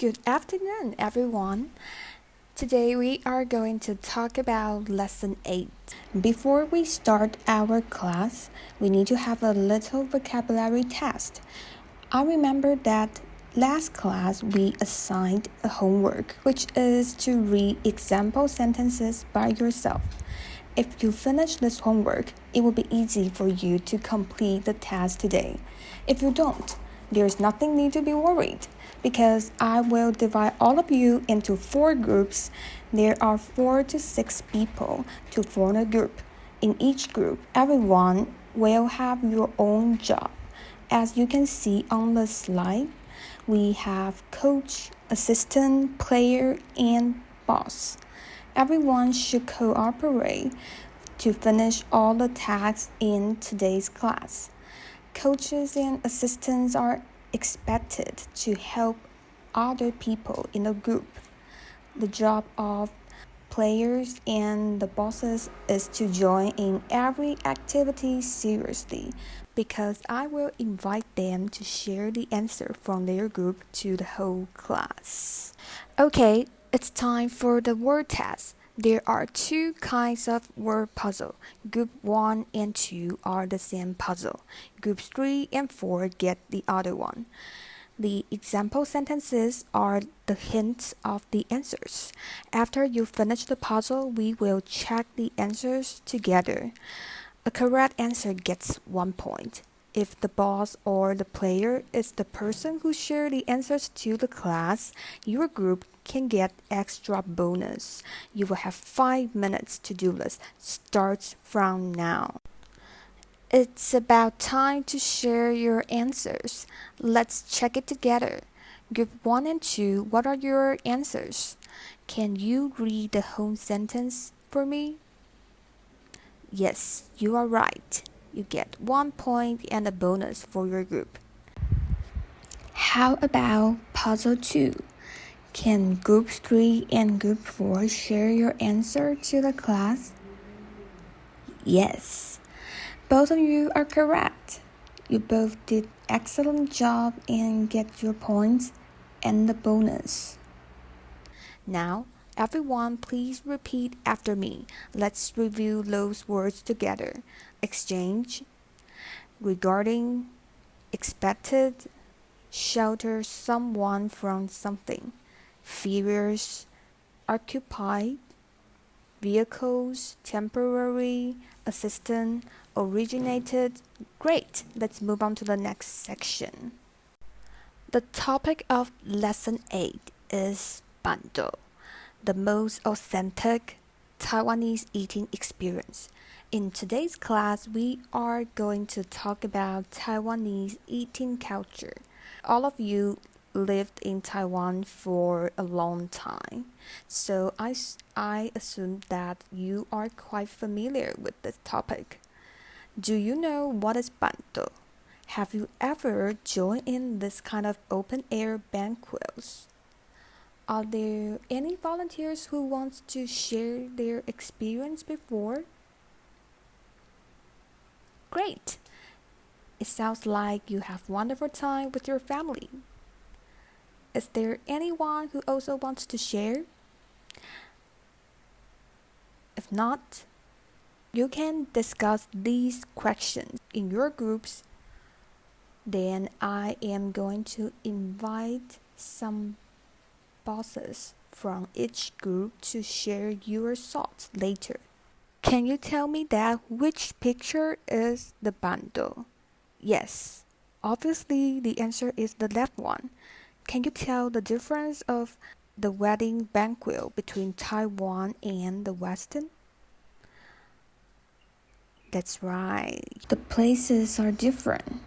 Good afternoon, everyone. Today we are going to talk about Lesson 8. Before we start our class, we need to have a little vocabulary test. I remember that last class we assigned a homework, which is to read example sentences by yourself. If you finish this homework, it will be easy for you to complete the task today. If you don't, there's nothing need to be worried, because I will divide all of you into 4 groups. There are 4 to 6 people to form a group. In each group, everyone will have your own job. As you can see on the slide, we have coach, assistant, player, and boss. Everyone should cooperate to finish all the tasks in today's class. Coaches and assistants are expected to help other people in the group. The job of players and the bosses is to join in every activity seriously, because I will invite them to share the answer from their group to the whole class. Okay, it's time for the word test. There are 2 kinds of word puzzle. Group 1 and 2 are the same puzzle. Groups 3 and 4 get the other one. The example sentences are the hints of the answers. After you finish the puzzle, we will check the answers together. A correct answer gets 1 point. If the boss or the player is the person who shared the answers to the class, your group can get extra bonus. You will have 5 minutes to do this. Starts from now. It's about time to share your answers. Let's check it together. Group 1 and 2, what are your answers? Can you read the whole sentence for me? Yes, you are right. You get 1 point and a bonus for your group. How about puzzle 2? Can groups 3 and group 4 share your answer to the class? Yes, both of you are correct. You both did excellent job and get your points and the bonus. Now, everyone, please repeat after me. Let's review those words together. Exchange, regarding, expected, shelter someone from something, fevers, occupied, vehicles, temporary, assistant, originated. Great, let's move on to the next section. The topic of Lesson 8 is Ban-Doh, the most authentic Taiwanese eating experience. In today's class, we are going to talk about Taiwanese eating culture. All of you lived in Taiwan for a long time, so I assume that you are quite familiar with this topic. Do you know what is Ban-Doh? Have you ever joined in this kind of open-air banquets? Are there any volunteers who want to share their experience before? Great! It sounds like you have wonderful time with your family. Is there anyone who also wants to share? If not, you can discuss these questions in your groups. Then I am going to invite some bosses from each group to share your thoughts later. Can you tell me that which picture is the Ban-Doh? Yes, obviously the answer is the left one. Can you tell the difference of the wedding banquet between Taiwan and the Western? That's right. The places are different.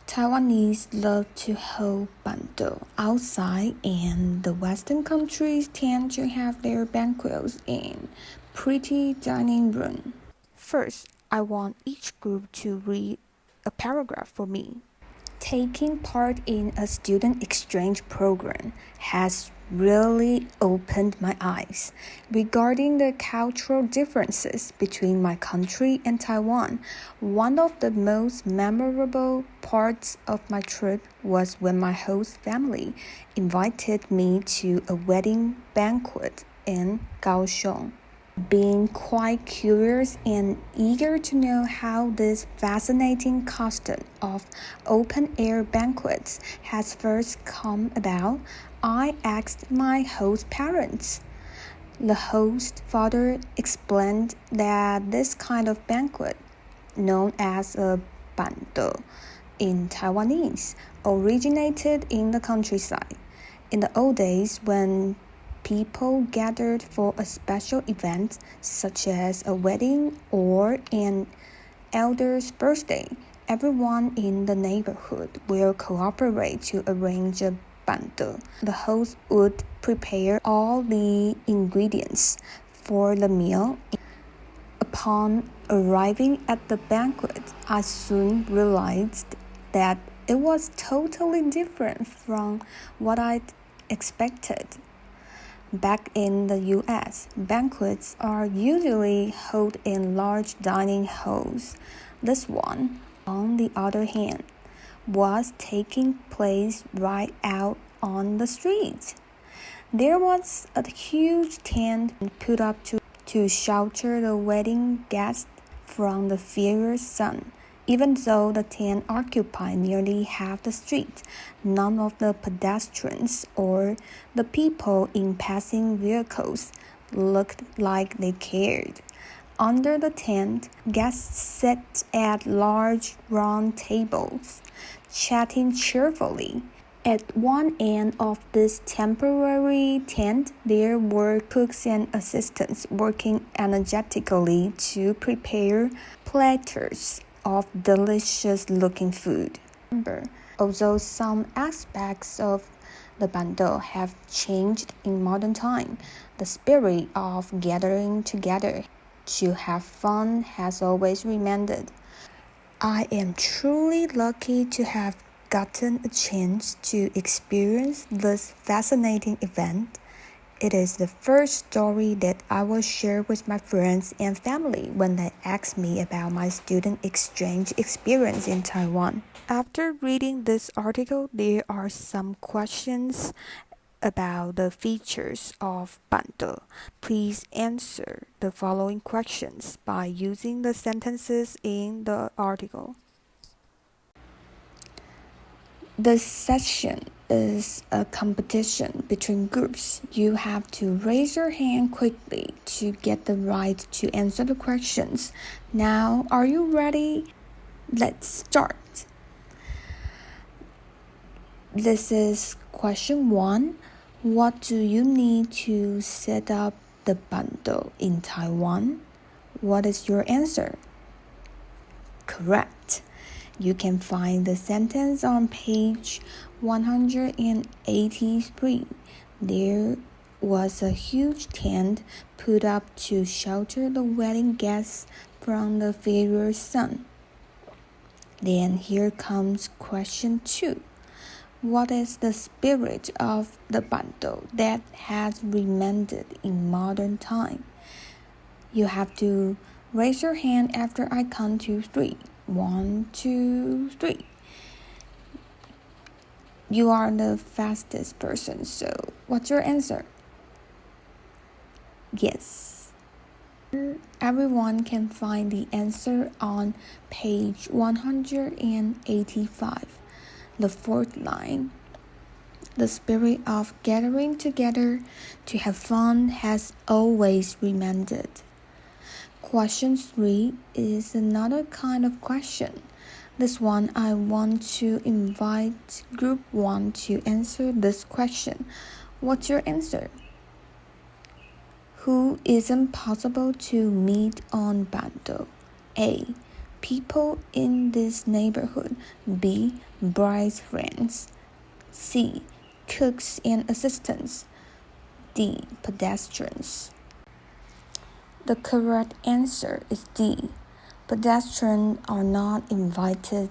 Taiwanese love to hold Ban-Doh outside, and the Western countries tend to have their banquets in pretty dining room. First, I want each group to read a paragraph for me. Taking part in a student exchange program has really opened my eyes regarding the cultural differences between my country and Taiwan. One of the most memorable parts of my trip was when my host family invited me to a wedding banquet in Kaohsiung. Being quite curious and eager to know how this fascinating custom of open-air banquets has first come about, I asked my host parents. The host father explained that this kind of banquet, known as a Ban-Doh in Taiwanese, originated in the countryside. In the old days, when people gathered for a special event such as a wedding or an elder's birthday, everyone in the neighborhood will cooperate to arrange a Ban-Doh. The host would prepare all the ingredients for the meal. Upon arriving at the banquet, I soon realized that it was totally different from what I'd expected. Back in the US, banquets are usually held in large dining halls. This one, on the other hand, was taking place right out on the street. There was a huge tent put up to shelter the wedding guests from the fierce sun. Even though the tent occupied nearly half the street, none of the pedestrians or the people in passing vehicles looked like they cared. Under the tent, guests sat at large round tables, chatting cheerfully. At one end of this temporary tent, there were cooks and assistants working energetically to prepare platters of delicious-looking food. Although some aspects of the Ban-Doh have changed in modern time, the spirit of gathering together to have fun has always remained. I am truly lucky to have gotten a chance to experience this fascinating event. It is the first story that I will share with my friends and family when they ask me about my student exchange experience in Taiwan. After reading this article, there are some questions about the features of Ban-Doh. Please answer the following questions by using the sentences in the article. This session is a competition between groups. You have to raise your hand quickly to get the right to answer the questions. Now, are you ready? Let's start. This is question 1. What do you need to set up the Ban-Doh in Taiwan? What is your answer? Correct. You can find the sentence on page 183. There was a huge tent put up to shelter the wedding guests from the fierce sun. Then here comes question 2. What is the spirit of the Ban-Doh that has remained in modern time? You have to raise your hand after I count to 3. 1, 2, 3. You are the fastest person, so what's your answer? Yes. Everyone can find the answer on page 185. The fourth line. The spirit of gathering together to have fun has always remained. Question 3 is another kind of question. This one I want to invite group 1 to answer this question. What's your answer? Who isn't possible to meet on Ban-Doh? A. People in this neighborhood. B. Bride's friends. C. Cooks and assistants. D. Pedestrians. The correct answer is D. Pedestrians are not invited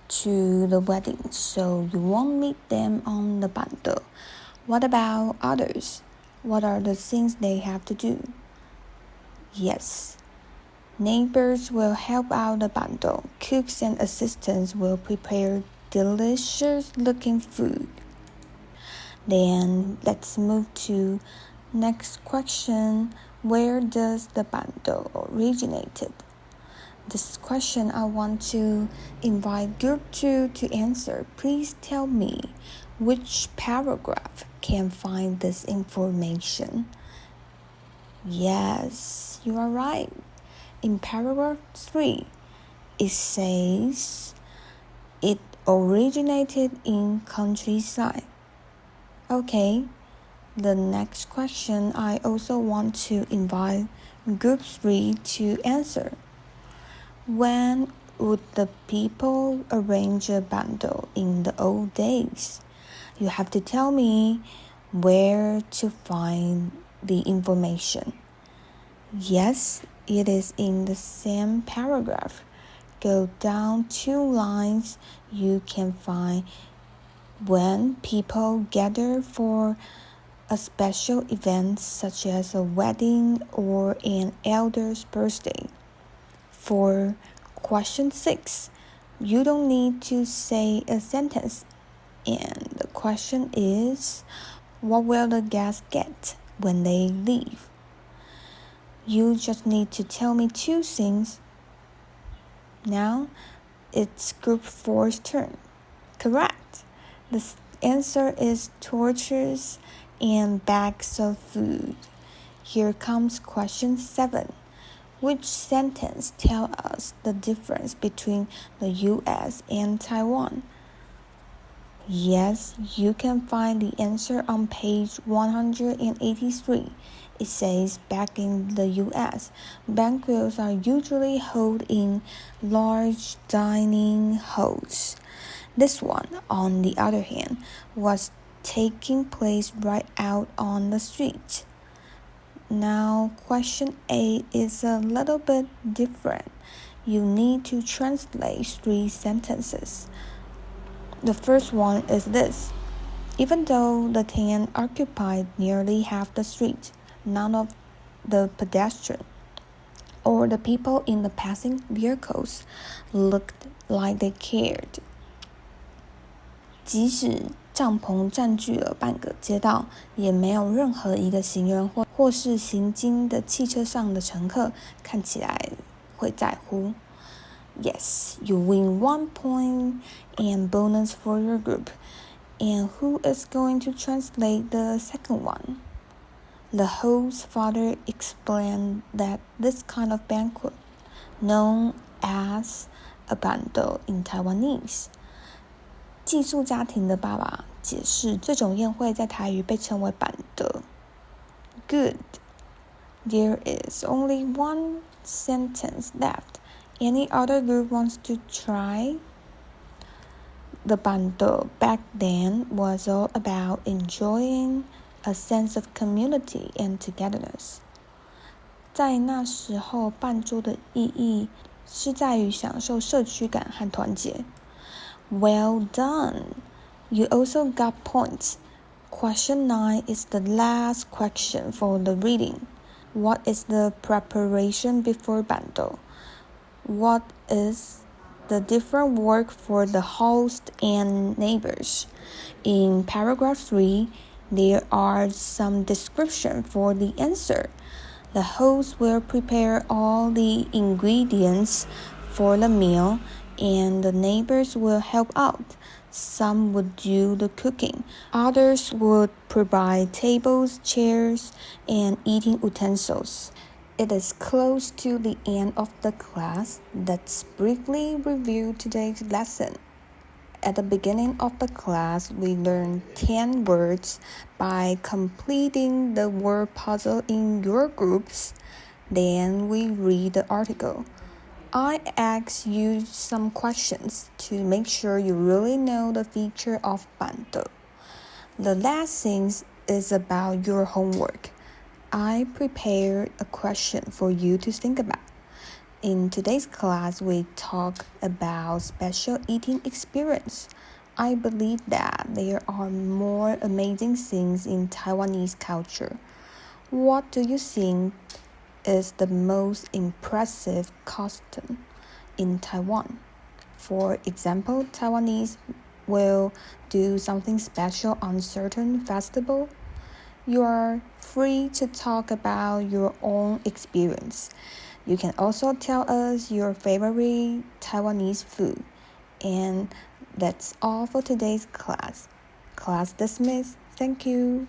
to the wedding, so you won't meet them on the Ban-Doh. What about others? What are the things they have to do? Yes, neighbors will help out the Ban-Doh. Cooks and assistants will prepare delicious-looking food. Then let's move to next question. Where does the Ban-Doh originated? This question I want to invite Group 2 to answer. Please tell me which paragraph can find this information. Yes, you are right. In paragraph 3, it says it originated in countryside. Okay, the next question I also want to invite Group 3 to answer. When would the people arrange a Ban-Doh in the old days? You have to tell me where to find the information. Yes, it is in the same paragraph. Go down 2 lines, you can find when people gather for a special event such as a wedding or an elder's birthday. For question 6, you don't need to say a sentence. And the question is, what will the guests get when they leave? You just need to tell me 2 things. Now, it's Group 4's turn. Correct. The answer is torches and bags of food. Here comes question 7. Which sentence tells us the difference between the U.S. and Taiwan? Yes, you can find the answer on page 183. It says, back in the U.S., banquets are usually held in large dining halls. This one, on the other hand, was taking place right out on the street. Now, question 8 is a little bit different. You need to translate 3 sentences. The first one is this. Even though the tent occupied nearly half the street, none of the pedestrians or the people in the passing vehicles looked like they cared. 即使帐篷占据了半个街道，也没有任何一个行人或是行经的汽车上的乘客看起来会在乎。Yes, you win 1 point and bonus for your group. And who is going to translate the second one? The host's father explained that this kind of banquet, known as a Ban-Doh in Taiwanese. 寄宿家庭的爸爸解释，这种宴会在台语被称为Ban-Doh。Good. There is only 1 sentence left. Any other group wants to try? The Ban-Doh back then was all about enjoying a sense of community and togetherness. 在那时候，办桌的意义是在于享受社区感和团结。Well done! You also got points. Question 9 is the last question for the reading. What is the preparation before Ban-Doh? What is the different work for the host and neighbors? In paragraph 3, there are some description for the answer. The host will prepare all the ingredients for the meal, and the neighbors will help out. Some would do the cooking. Others would provide tables, chairs, and eating utensils. It is close to the end of the class. Let's briefly review today's lesson. At the beginning of the class, we learned 10 words by completing the word puzzle in your groups. Then we read the article. I asked you some questions to make sure you really know the feature of Ban-Doh. The last thing is about your homework. I prepared a question for you to think about. In today's class, we talk about special eating experience. I believe that there are more amazing things in Taiwanese culture. What do you think is the most impressive custom in Taiwan? For example, Taiwanese will do something special on certain festival. You are free to talk about your own experience. You can also tell us your favorite Taiwanese food. And that's all for today's class. Class dismissed. Thank you.